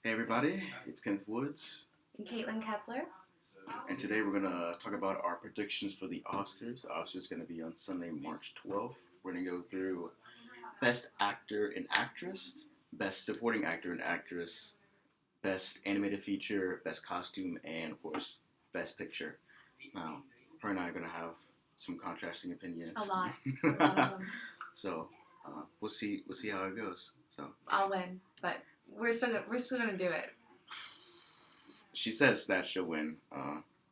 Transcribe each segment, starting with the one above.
Hey everybody, it's Kenneth Woods, And Kaitlyn Keppler. and today we're gonna talk about our predictions for the Oscars. The Oscars is gonna be on Sunday, March 12th. We're gonna go through Best Actor and Actress, Best Supporting Actor and Actress, Best Animated Feature, Best Costume, and of course, Best Picture. Now, her and I are gonna have some contrasting opinions. A lot of them. So we'll see how it goes. So I'll win, but we're still gonna do it. she says that she'll win.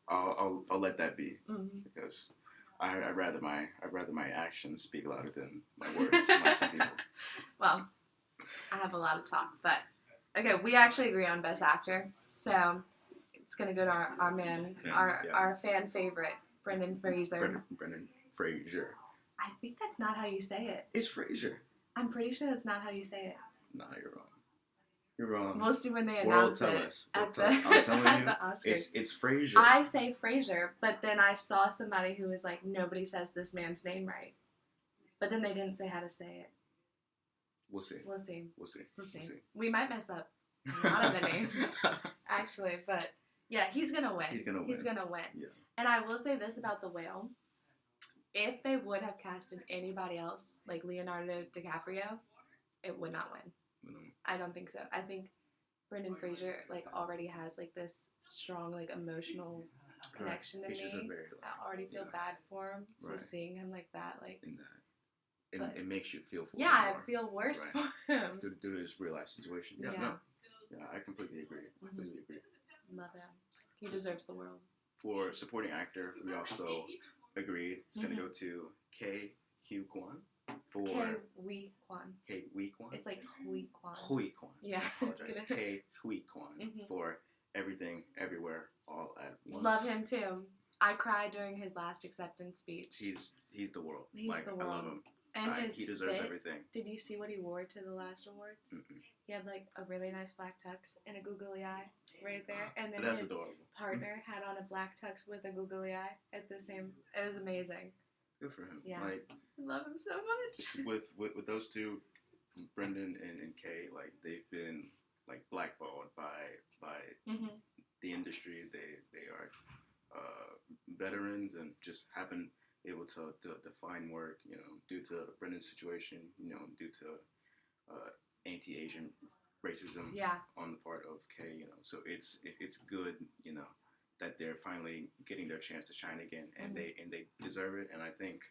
I'll let that be because I'd rather my actions speak louder than my words. Like some people. Well, I have a lot of talk, but okay, we actually agree on Best Actor, so it's gonna go to our man, our fan favorite, Brendan Fraser. Brendan Fraser. I think that's not how you say it. It's Fraser. I'm pretty sure that's not how you say it. Nah, you're wrong. You're wrong. We'll see when they announce it at the Oscars. It's Fraser. I say Fraser, but then I saw somebody who was like, nobody says this man's name right. But then they didn't say how to say it. We'll see. We'll see. We'll see. We'll see. We might mess up a lot of the names, actually. But yeah, he's going to win. He's going to win. Yeah. And I will say this about The Whale. If they would have casted anybody else, like Leonardo DiCaprio, it would not win. I don't think so. I think Brendan Fraser already has this strong emotional connection to me. I already feel bad for him. So seeing him like that, it makes you feel for him. Yeah, I feel worse for him. Due to his real life situation. Yeah, I completely agree. Love him. He deserves the world. For supporting actor, we also agreed it's going to go to K.Q. Kwan. K.W. Kwan. K.W. Kwan? It's like Hui Kwan. Hui Kwan. Yeah. I apologize. K.Hui Kwan for Everything, Everywhere, All at Once. Love him too. I cried during his last acceptance speech. He's the world. He's the world. I love him. And he deserves everything. Did you see what he wore to the last awards? Mm-mm. He had a really nice black tux and a googly eye right there. And then That's his adorable. partner had on a black tux with a googly eye at the same. It was amazing. Good for him. Yeah. I love him so much. With those two, Brendan and Kay, they've been blackballed by the industry. They are veterans and just haven't able to find work, due to Brendan's situation, due to anti-Asian racism on the part of Kay, so it's good, that they're finally getting their chance to shine again, and they deserve it. And I think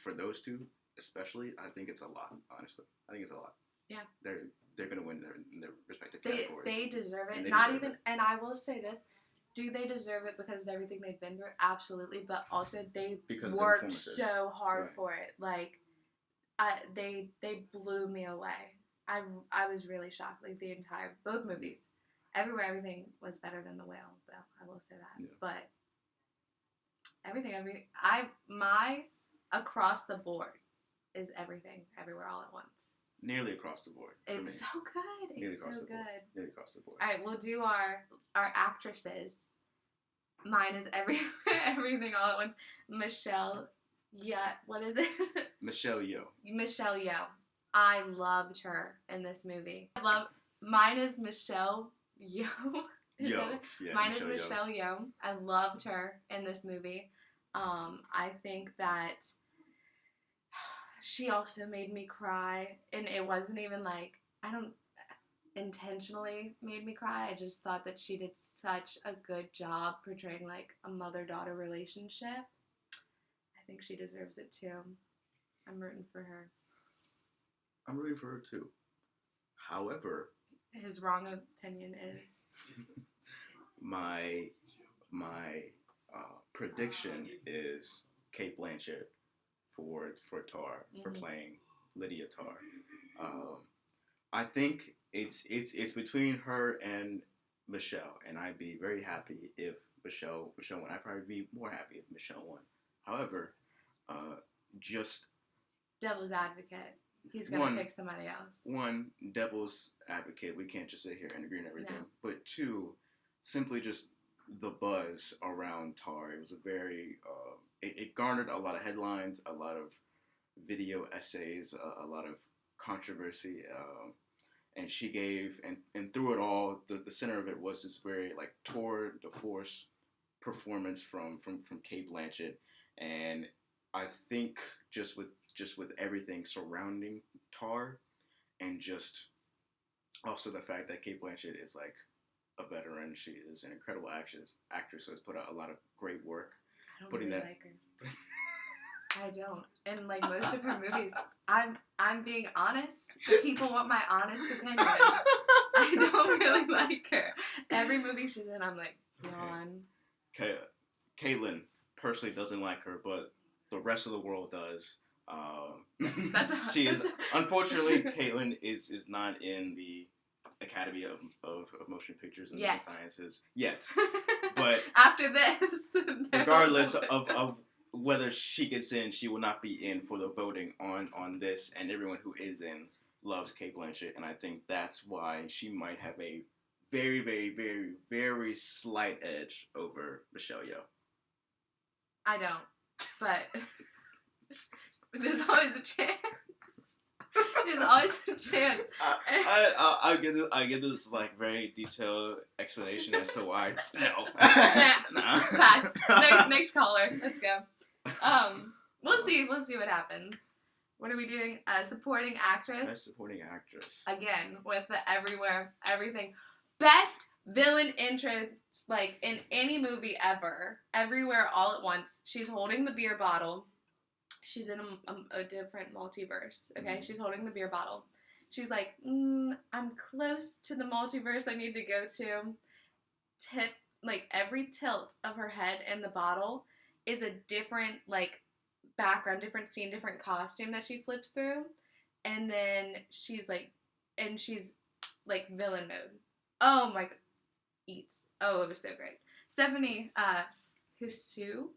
for those two especially, I think it's a lot. Honestly, I think it's a lot. Yeah, they're gonna win in their respective categories. They deserve it. Not even, and I will say this. Do they deserve it because of everything they've been through? Absolutely, but also they worked so hard for it. They blew me away. I was really shocked. Both movies, Everywhere, Everything was better than The Whale, though. I will say that. Yeah. But my across the board is Everything, Everywhere, All at Once. Nearly across the board. It's so good. Nearly across the board. All right, we'll do our actresses. Mine is Everything All at Once. Michelle, what is it? Michelle Yeoh. Michelle Yeoh. I loved her in this movie. Mine is Michelle Yeoh. Mine is Michelle Yeoh. I loved her in this movie. I think that she also made me cry, and it wasn't even I don't intentionally made me cry. I just thought that she did such a good job portraying a mother-daughter relationship. I think she deserves it too. I'm rooting for her. I'm rooting for her too. However, his wrong opinion is my prediction is Cate Blanchett for Tar, for playing Lydia Tar. I think it's between her and Michelle, and I'd be very happy if Michelle won. I'd probably be more happy if Michelle won. However, just devil's advocate. He's gonna pick somebody else. One, devil's advocate. We can't just sit here and agree on everything. No. But two, simply just the buzz around Tar. It was a very it garnered a lot of headlines, a lot of video essays, a lot of controversy, and she gave and through it all, the center of it was this very like tour de force performance from Cate Blanchett, and I think just with everything surrounding Tar, and just also the fact that Cate Blanchett is like a veteran, she is an incredible actress, so has put out a lot of great work. I don't really like her. I don't. And like most of her movies, I'm being honest. People want my honest opinion. I don't really like her. Every movie she's in, I'm like, yawn. Kaitlyn personally doesn't like her, but the rest of the world does. Unfortunately, Kaitlyn is not in the Academy of Motion Pictures and Sciences yet. But after this, regardless of whether she gets in, she will not be in for the voting on this, and everyone who is in loves Cate Blanchett, and I think that's why she might have a very, very, very, very slight edge over Michelle Yeoh. I don't, but there's always a chance. There's always a chance. I give this like very detailed explanation as to why. No. Nah. Pass. Next caller. Let's go. We'll see what happens. What are we doing? Supporting actress. Best supporting actress. Again, with the everything. Best villain entrance, like in any movie ever. Everywhere, all at once. She's holding the beer bottle. She's in a different multiverse. Okay, she's holding the beer bottle. She's like, I'm close to the multiverse I need to go to. Like every tilt of her head in the bottle is a different like background, different scene, different costume that she flips through, and then she's like villain mode. Oh my god, eats. Oh, it was so great. Stephanie, who's Sue?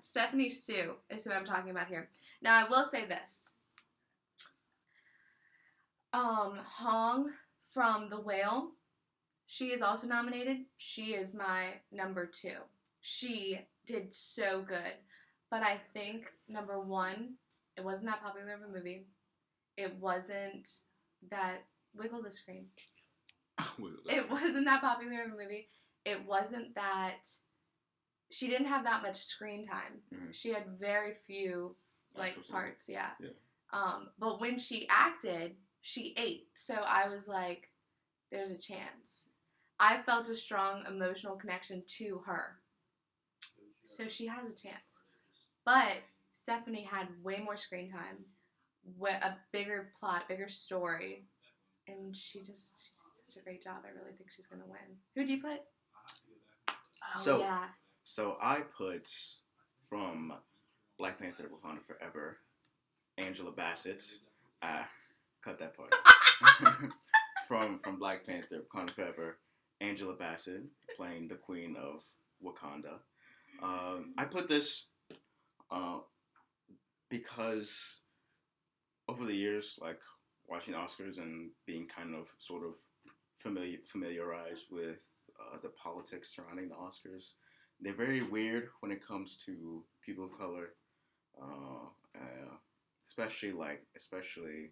Stephanie Sue is who I'm talking about here. Now I will say this. Hong from The Whale, she is also nominated. She is my number 2. She did so good. But I think, number 1, it wasn't that popular of a movie. It wasn't that... Wiggle the screen. It wasn't that popular of a movie. It wasn't that... She didn't have that much screen time. Mm-hmm. She had very few, parts, yeah. But when she acted, she ate. So I was like, there's a chance. I felt a strong emotional connection to her. So she has a chance. But Stephanie had way more screen time, a bigger plot, bigger story, and she did such a great job. I really think she's going to win. Who do you put? So I put, from Black Panther Wakanda Forever, Angela Bassett. Cut that part. from Black Panther Wakanda Forever, Angela Bassett playing the Queen of Wakanda. I put this because over the years, like watching Oscars and being kind of sort of familiarized with the politics surrounding the Oscars, they're very weird when it comes to people of color, especially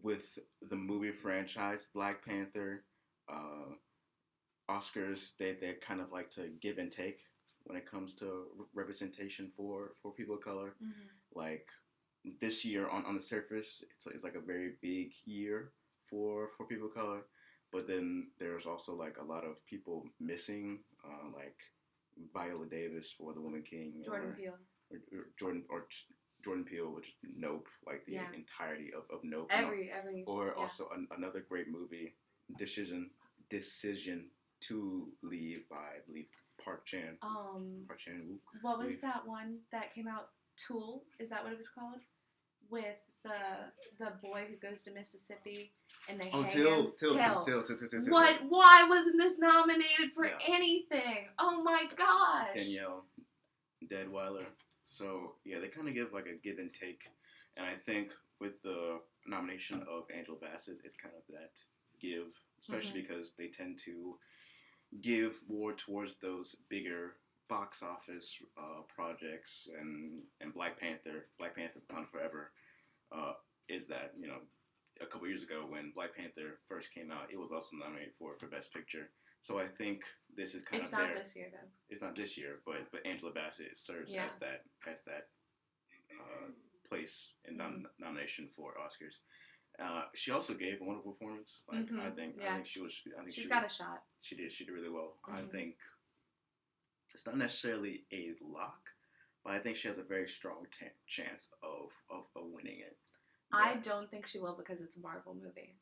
with the movie franchise Black Panther. Oscars, they kind of like to give and take when it comes to representation for people of color. Mm-hmm. Like this year on the surface, it's like a very big year for people of color, but then there's also like a lot of people missing, like Viola Davis for The Woman King, Jordan Peele, which is Nope, like the entirety of Nope, also another great movie, Decision to Leave by, I believe, Park Chan. Park Chan-wook. What was that one that came out? Tool? Is that what it was called? With the boy who goes to Mississippi and they hang him. Till. What? Why wasn't this nominated for anything? Oh my gosh. Danielle Deadweiler. So yeah, they kind of give like a give and take, and I think with the nomination of Angela Bassett, it's kind of that give, especially because they tend to give more towards those bigger box office projects, and Black Panther Wakanda Forever is that, a couple years ago when Black Panther first came out, it was also nominated for Best Picture. So I think this is kind of there. It's not this year though. It's not this year, but Angela Bassett serves as that place in nomination for Oscars. She also gave a wonderful performance. Like I think she's got a shot. She did really well. I think it's not necessarily a lock, but I think she has a very strong chance of winning it. I don't think she will because it's a Marvel movie.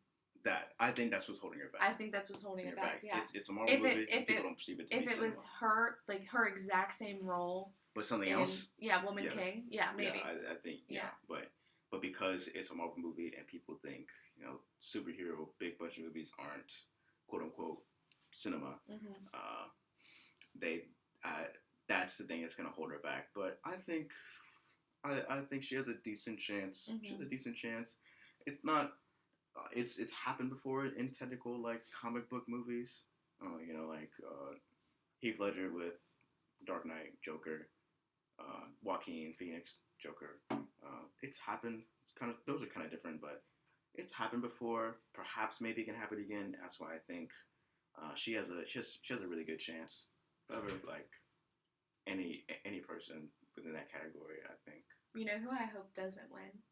I think that's what's holding her back. I think that's what's holding her back. Yeah, it's a Marvel movie. People don't perceive it to be If it was her, like her exact same role, but something else. Yeah, Woman King. Yeah, maybe. Yeah, I think. Yeah, but because it's a Marvel movie and people think superhero big budget movies aren't quote unquote cinema. That's the thing that's gonna hold her back. But I think she has a decent chance. She has a decent chance. It's not. It's happened before in technical like comic book movies. Heath Ledger with Dark Knight, Joker, Joaquin Phoenix, Joker. It's happened. Those are kind of different, but it's happened before. Perhaps maybe it can happen again. That's why I think she has a really good chance. However, like any person within that category, I think. You know who I hope doesn't win?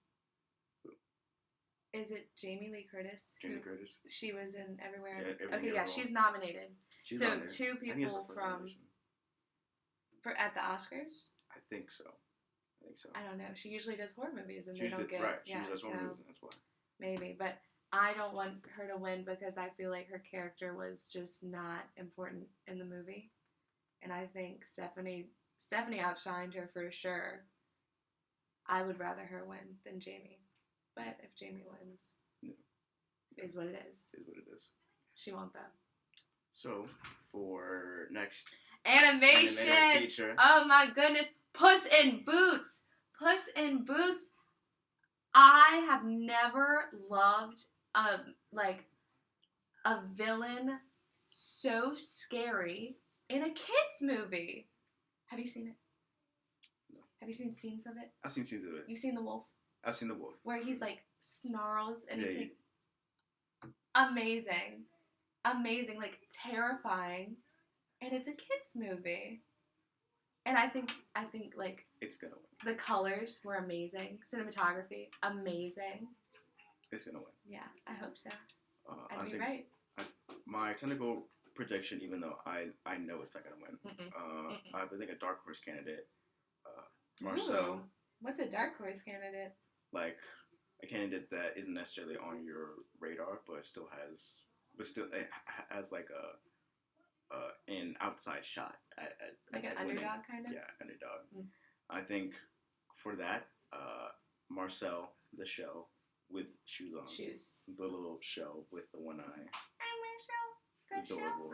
Is it Jamie Lee Curtis? Jamie Curtis. She was in Everywhere. Yeah, okay, yeah, she's nominated. She's nominated. Two people at the Oscars. I think so. I don't know. She usually does horror movies, and they don't get right. She does horror movies, that's why. Maybe, but I don't want her to win because I feel like her character was just not important in the movie, and I think Stephanie outshined her for sure. I would rather her win than Jamie. But if Jamie wins, is what it is. Is what it is. She won't though. So for next animation feature. Oh my goodness, Puss in Boots. Puss in Boots. I have never loved a villain so scary in a kids movie. Have you seen it? No. Have you seen scenes of it? I've seen scenes of it. You've seen The Wolf? I've seen The Wolf. Where he's like snarls and he takes... Amazing. Like terrifying. And it's a kids movie. And I think like it's gonna win. The colors were amazing. Cinematography, amazing. It's gonna win. Yeah, I hope so. I'd be right. My technical prediction, even though I know it's not gonna win, I think a dark horse candidate, Marcel. Ooh. What's a dark horse candidate? Like a candidate that isn't necessarily on your radar, but still has like an outside shot at like an winning. Underdog kind of. Yeah, underdog. I think for that, Marcel the shell with shoes on. Shoes. The little shell with the one eye. Hi, Marcel. Adorable.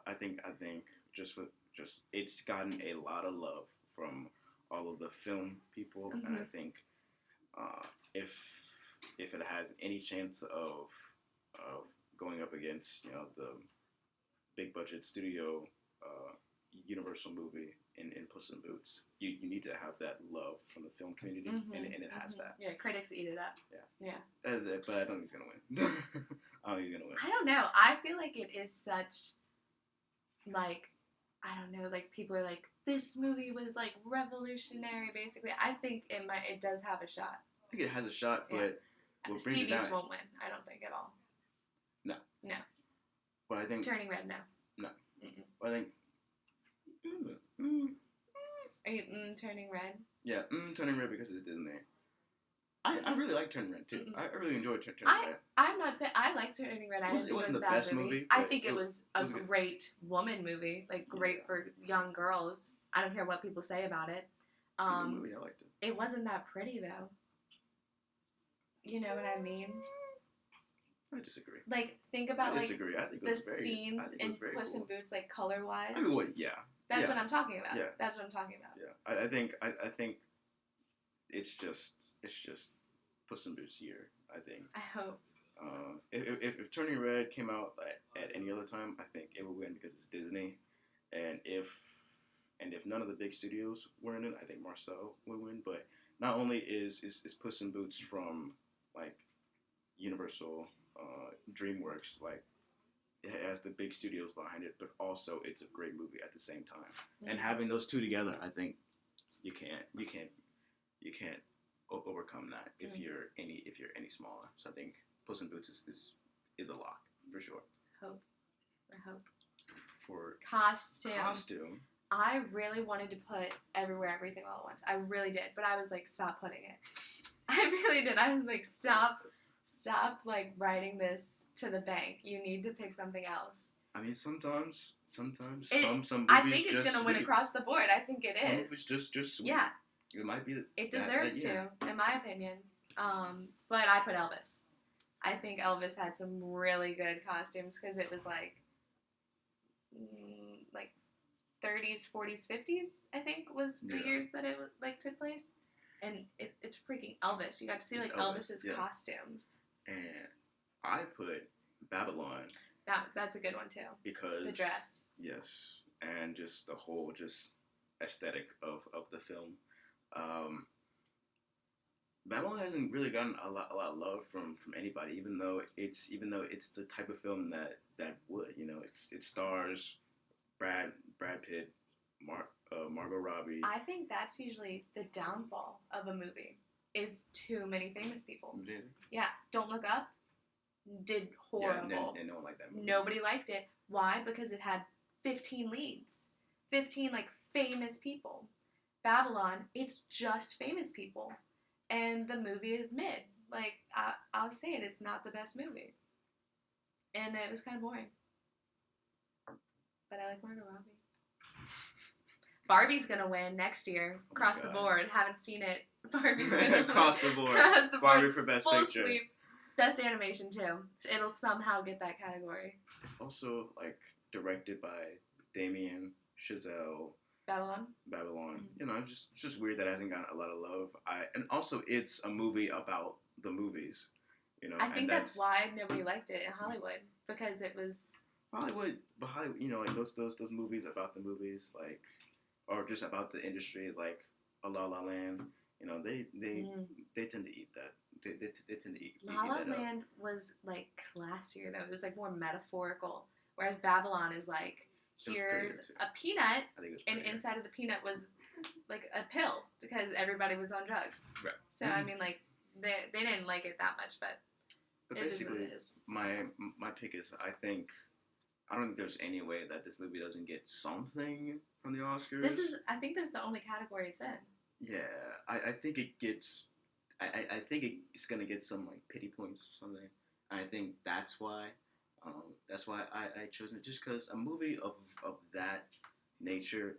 I think just it's gotten a lot of love from all of the film people, and I think if it has any chance of going up against the big budget studio Universal movie in Puss in Boots, you need to have that love from the film community, and it has that. Yeah, critics eat it up. Yeah. But I don't think he's gonna win. I don't know. I feel like it is such like, I don't know, like people are like, this movie was like revolutionary basically. I think it does have a shot. I think it has a shot, but what brings it down, won't win, I don't think at all. No. But I think Turning Red, no. But I think Are you Turning Red? Yeah, Turning Red because it's Disney. I really like Turning Red too. I really enjoyed Turning Red. I'm not saying I like Turning Red. It wasn't the best movie. I think it was a great woman movie, like great for young girls. I don't care what people say about it. It's a good movie. I liked it. It wasn't that pretty though. You know what I mean? I disagree. Like think about I disagree. I think it was the scenes in Puss in Boots, like color wise. I mean, well, yeah. That's what I'm talking about. Yeah. That's what I'm talking about. Yeah. I think it's just Puss in Boots year. I think. I hope. If Turning Red came out at any other time, I think it would win because it's Disney, and if none of the big studios were in it, I think Marcel would win. But not only is Puss in Boots from like Universal, DreamWorks, like it has the big studios behind it, but also it's a great movie at the same time. Mm-hmm. And having those two together, I think you can't overcome that if you're any smaller. So I think Puss in Boots is a lock for sure. I hope. For costume. I really wanted to put Everywhere, Everything, All at Once. I really did, but I was like, stop putting it. I really did. I was like, stop, like writing this to the bank. You need to pick something else. I mean, sometimes some movies I think it's gonna win across the board. I think it is. Some movies just sweet. Yeah. It might be. It deserves to, in my opinion. But I put Elvis. I think Elvis had some really good costumes because it was like 30s, 40s, 50s, I think, was the years that it like took place. And it's freaking Elvis. You got to see like Elvis's costumes. And I put Babylon. That's a good one too. Because the dress. Yes. And just the whole aesthetic of the film. Babylon hasn't really gotten a lot of love from anybody, even though it's the type of film that would, it stars Brad Pitt, Margot Robbie. I think that's usually the downfall of a movie is too many famous people. Really? Yeah, Don't Look Up did horrible. Yeah, no one liked that movie. Nobody liked it. Why? Because it had 15 leads, 15 like famous people. Babylon, it's just famous people. And the movie is mid. Like, I'll say it, it's not the best movie. And it was kind of boring. But I like Margot Robbie. Barbie's gonna win next year. Across the board. Haven't seen it. Barbie's gonna win. Across the board. Barbie for Best Picture. Full sweep. Best animation, too. It'll somehow get that category. It's also, like, directed by Damien Chazelle. Babylon. Mm-hmm. It's just weird that it hasn't gotten a lot of love. And also it's a movie about the movies, I think that's why nobody liked it in Hollywood, because it was Hollywood, like those movies about the movies, like, or just about the industry, like a La La Land. They tend to eat that. They tend to eat La La Land was like classier though. It was like more metaphorical, whereas Babylon is like, here's a peanut, and inside of the peanut was like a pill because everybody was on drugs. Right. So I mean, like they didn't like it that much, but basically, it is. My pick is I don't think there's any way that this movie doesn't get something from the Oscars. I think this is the only category it's in. Yeah, I think it gets. I think it's gonna get some like pity points or something. And I think that's why. I chose it, just because a movie of that nature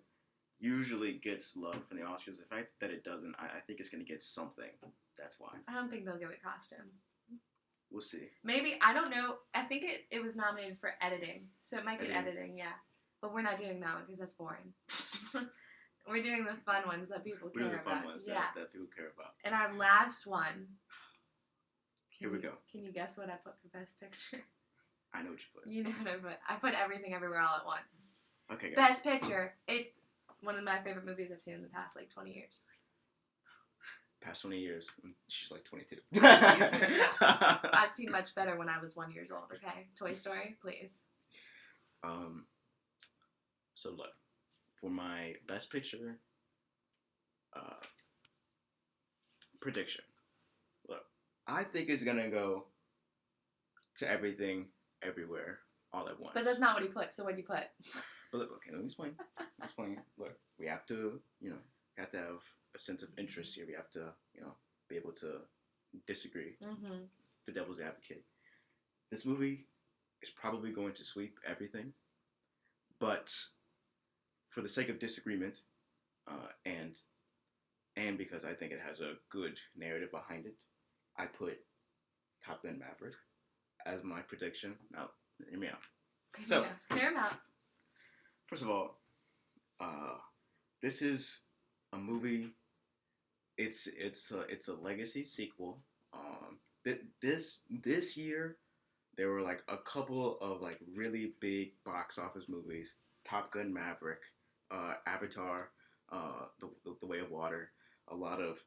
usually gets love from the Oscars. The fact that it doesn't, I think it's going to get something. That's why. I don't think they'll give it costume. We'll see. Maybe, I don't know. I think it was nominated for editing. So it might get editing, yeah. But we're not doing that one because that's boring. We're doing the fun ones that people care about. We're doing the fun ones that people care about. And our last one. Here we go. Can you guess what I put for Best Picture? I know what you put. You know what I put. I put Everything Everywhere All at Once. Okay, guys. Best Picture. It's one of my favorite movies I've seen in the past, 20 years. Past 20 years. She's 22. I've seen much better when I was 1 year old, okay? Toy Story, please. So look, for my Best Picture prediction, look, I think it's going to go to Everything Everywhere All at Once. But that's not what he put. So what did you put? But look, okay, let me explain. Look, we have to, have a sense of interest here. We have to, be able to disagree. Mm-hmm. The devil's advocate. This movie is probably going to sweep everything, but for the sake of disagreement, and because I think it has a good narrative behind it, I put Top Gun Maverick as my prediction. Now, hear me out. So, hear him out. First of all, this is a movie. It's a legacy sequel. This year, there were like a couple of like really big box office movies: Top Gun Maverick, Avatar, The Way of Water. A lot of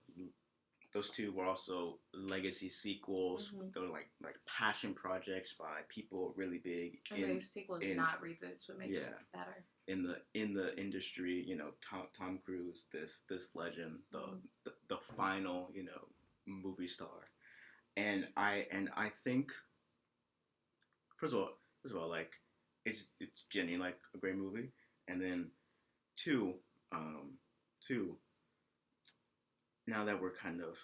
those two were also legacy sequels. Mm-hmm. They were like passion projects by people really big. And sequels, not reboots, what makes it better. In the industry, you know, Tom Cruise, this legend, the final, you know, movie star, and I think first of all, like it's genuinely like a great movie, and then two, now that we're kind of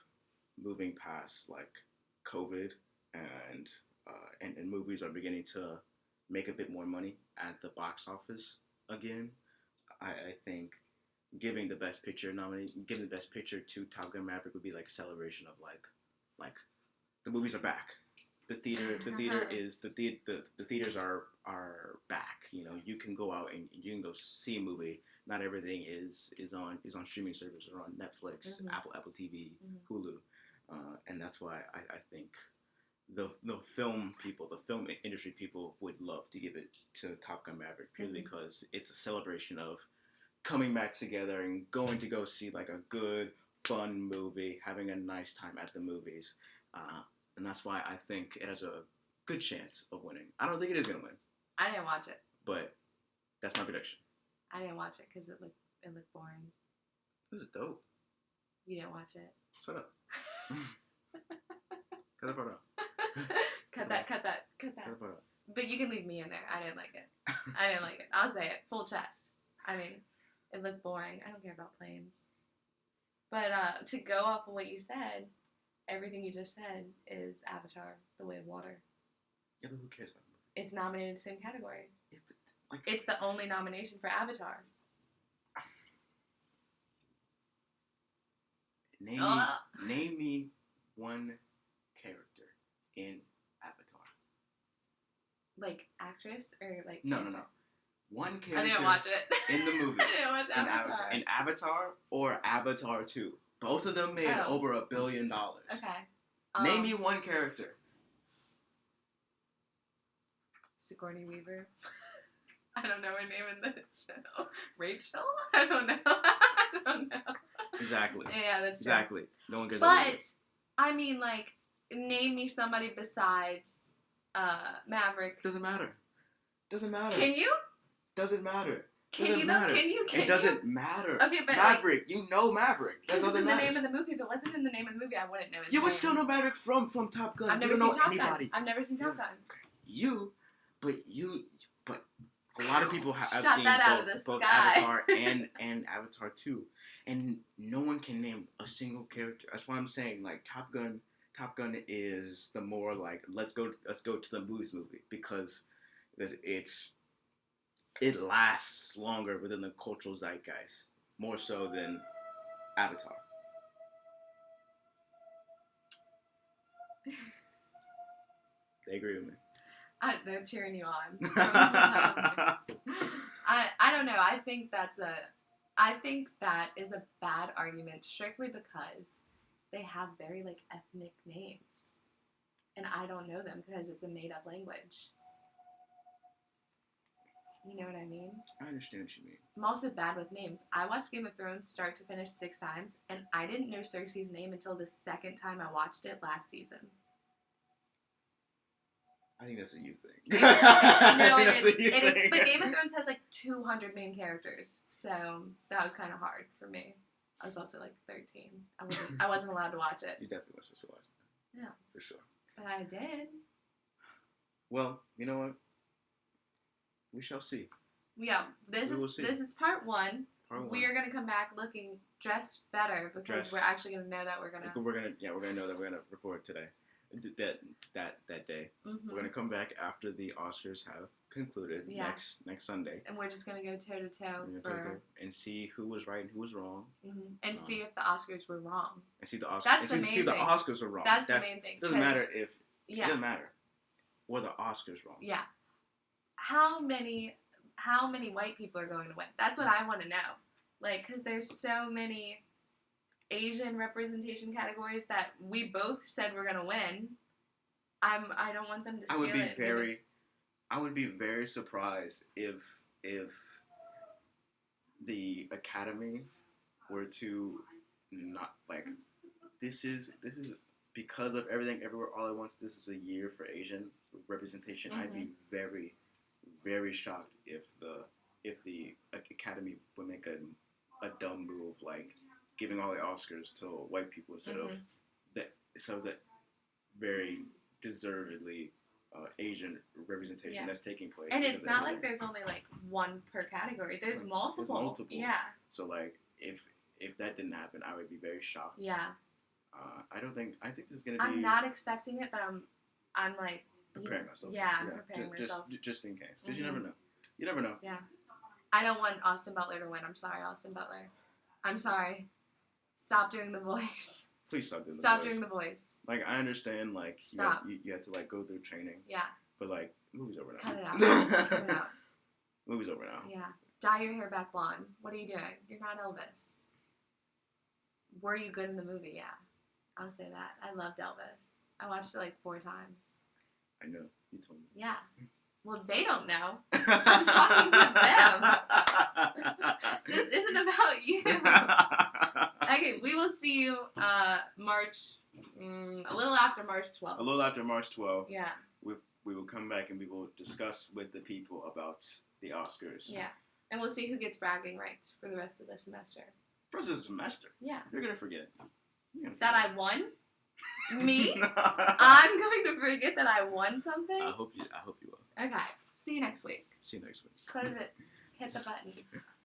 moving past like COVID and movies are beginning to make a bit more money at the box office again, I think giving the best picture to Top Gun Maverick would be like a celebration of like the movies are back. The theaters are back. You know, you can go out and you can go see a movie. Not everything is on streaming services or on Netflix, Apple TV, Hulu, and that's why I think the film industry people would love to give it to Top Gun Maverick purely because it's a celebration of coming back together and going to go see like a good, fun movie, having a nice time at the movies. And that's why I think it has a good chance of winning. I don't think it is going to win. I didn't watch it. But that's my prediction. I didn't watch it because it looked boring. This is dope. You didn't watch it. Shut up. Cut that part out. Cut that. Cut that part out. But you can leave me in there. I didn't like it. I'll say it. Full chest. I mean, it looked boring. I don't care about planes. But to go off of what you said, everything you just said is Avatar: The Way of Water. Yeah, but who cares about it? It's nominated in the same category. Yeah, but, like, it's the only nomination for Avatar. Name me one character in Avatar. Like actress or like... No. One character. I didn't watch it. In the movie. I didn't watch Avatar. In Avatar or Avatar 2. Both of them made over $1 billion. Okay. Name me one character. Sigourney Weaver. I don't know her name in the show. Rachel? I don't know. Exactly. Yeah, that's true. Exactly. No one gets But, I mean, like, name me somebody besides Maverick. Doesn't matter. Can you? Doesn't matter. Can you though? It doesn't matter. Okay, but Maverick, like, you know Maverick. That doesn't matter. It's in the name of the movie. If it wasn't in the name of the movie, I wouldn't know his name. You would still know Maverick from Top Gun. I've never seen Top Gun. I've never seen Top Gun. But a lot of people have seen both sky. Avatar and Avatar 2, and no one can name a single character. That's why I'm saying like Top Gun is the more like let's go to the movies movie because it lasts longer within the cultural zeitgeist more so than Avatar. They agree with me. They're cheering you on. I don't know. I think that is a bad argument strictly because they have very like ethnic names, and I don't know them because it's a made up language. You know what I mean? I understand what you mean. I'm also bad with names. I watched Game of Thrones start to finish 6 times, and I didn't know Cersei's name until the second time I watched it last season. I think that's a you thing. No, it is. But Game of Thrones has like 200 main characters, so that was kind of hard for me. I was also like 13. I wasn't allowed to watch it. You definitely weren't supposed to watch it. Yeah. For sure. But I did. Well, you know what? We shall see. Yeah, this is part 1. We are gonna come back looking dressed better because we're actually gonna know that we're gonna know that we're gonna record today. That day. Mm-hmm. We're gonna come back after the Oscars have concluded next Sunday, and we're just gonna go toe to toe and see who was right and who was wrong, and see if the Oscars were wrong. And see the Oscars. That's the main thing. See the Oscars were wrong. That's the main thing. Doesn't matter if it doesn't matter. Were the Oscars wrong? Yeah. How many white people are going to win? That's what I want to know. Like, because there's so many Asian representation categories that we both said we're gonna win. I don't want them to steal it. I would be very surprised if the Academy were to not like this is because of Everything Everywhere All at Once. This is a year for Asian representation. I'd be very, very shocked if the Academy would make a dumb move like giving all the Oscars to white people instead of that. So that very deservedly Asian representation that's taking place. And it's not like there's only like one per category. There's multiple. There's multiple. Yeah. So like if that didn't happen, I would be very shocked. Yeah. I think this is gonna be. I'm not expecting it, but I'm like preparing myself. Yeah, I'm preparing myself. Just in case, because you never know. You never know. Yeah. I don't want Austin Butler to win. I'm sorry, Austin Butler. I'm sorry. Stop doing the voice. Please stop doing the voice. Stop doing the voice. Like, I understand, like, you have to, like, go through training. Yeah. But, like, movie's over now. Cut it out. Cut it out. Movie's over now. Yeah. Dye your hair back blonde. What are you doing? You're not Elvis. Were you good in the movie? Yeah. I'll say that. I loved Elvis. I watched it, like, 4 times. I know. You told me. Yeah. Well, they don't know. I'm talking to them. This isn't about you. Okay, we will see you March, a little after March 12th. A little after March 12th. Yeah. We will come back and we will discuss with the people about the Oscars. Yeah. And we'll see who gets bragging rights for the rest of the semester. For the semester? Yeah. You're going to forget. That I won? Me? I'm going to forget that I won something? I hope you will. Okay. See you next week. See you next week. Close it. Hit the button.